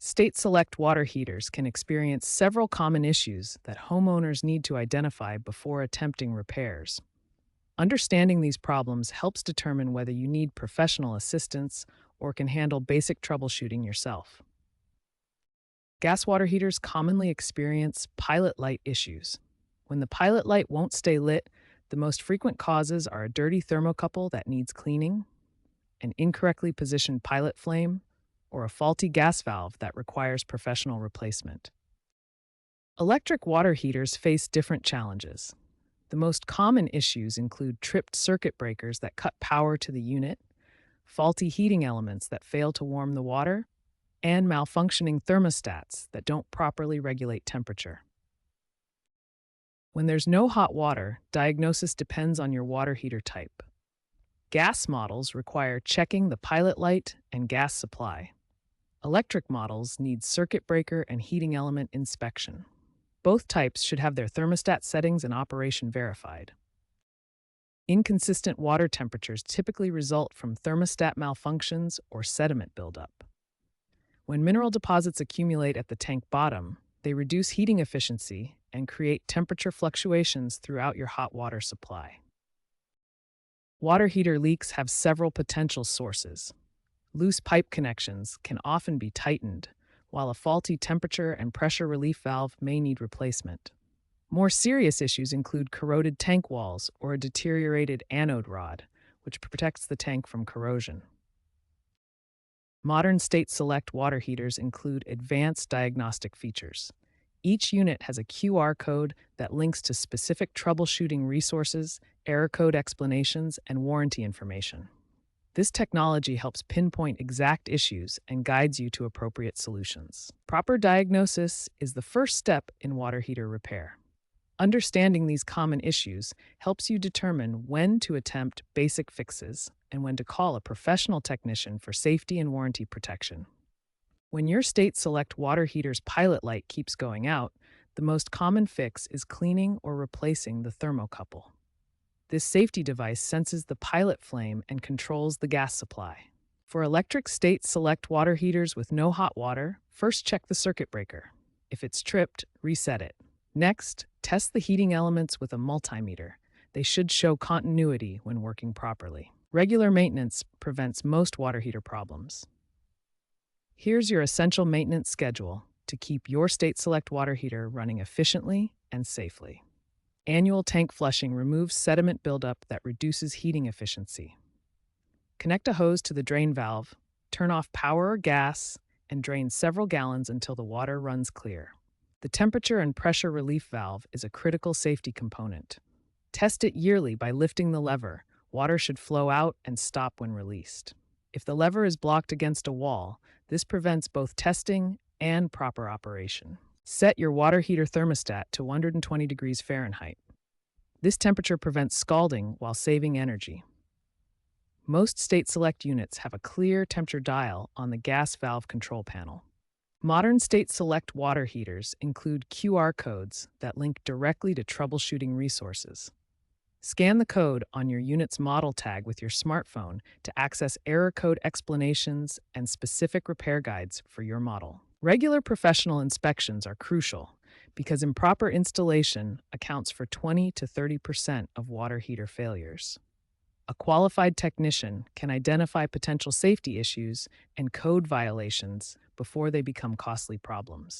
State select water heaters can experience several common issues that homeowners need to identify before attempting repairs. Understanding these problems helps determine whether you need professional assistance or can handle basic troubleshooting yourself. Gas water heaters commonly experience pilot light issues. When the pilot light won't stay lit, the most frequent causes are a dirty thermocouple that needs cleaning, an incorrectly positioned pilot flame, or a faulty gas valve that requires professional replacement. Electric water heaters face different challenges. The most common issues include tripped circuit breakers that cut power to the unit, faulty heating elements that fail to warm the water, and malfunctioning thermostats that don't properly regulate temperature. When there's no hot water, diagnosis depends on your water heater type. Gas models require checking the pilot light and gas supply. Electric models need circuit breaker and heating element inspection. Both types should have their thermostat settings and operation verified. Inconsistent water temperatures typically result from thermostat malfunctions or sediment buildup. When mineral deposits accumulate at the tank bottom, they reduce heating efficiency and create temperature fluctuations throughout your hot water supply. Water heater leaks have several potential sources. Loose pipe connections can often be tightened, while a faulty temperature and pressure relief valve may need replacement. More serious issues include corroded tank walls or a deteriorated anode rod, which protects the tank from corrosion. Modern state select water heaters include advanced diagnostic features. Each unit has a QR code that links to specific troubleshooting resources, error code explanations, and warranty information. This technology helps pinpoint exact issues and guides you to appropriate solutions. Proper diagnosis is the first step in water heater repair. Understanding these common issues helps you determine when to attempt basic fixes and when to call a professional technician for safety and warranty protection. When your state select water heater's pilot light keeps going out, the most common fix is cleaning or replacing the thermocouple. This safety device senses the pilot flame and controls the gas supply. For electric state select water heaters with no hot water, first check the circuit breaker. If it's tripped, reset it. Next, test the heating elements with a multimeter. They should show continuity when working properly. Regular maintenance prevents most water heater problems. Here's your essential maintenance schedule to keep your state select water heater running efficiently and safely. Annual tank flushing removes sediment buildup that reduces heating efficiency. Connect a hose to the drain valve, turn off power or gas, and drain several gallons until the water runs clear. The temperature and pressure relief valve is a critical safety component. Test it yearly by lifting the lever. Water should flow out and stop when released. If the lever is blocked against a wall, this prevents both testing and proper operation. Set your water heater thermostat to 120 degrees Fahrenheit. This temperature prevents scalding while saving energy. Most state select units have a clear temperature dial on the gas valve control panel. Modern state select water heaters include QR codes that link directly to troubleshooting resources. Scan the code on your unit's model tag with your smartphone to access error code explanations and specific repair guides for your model. Regular professional inspections are crucial because improper installation accounts for 20 to 30% of water heater failures. A qualified technician can identify potential safety issues and code violations before they become costly problems.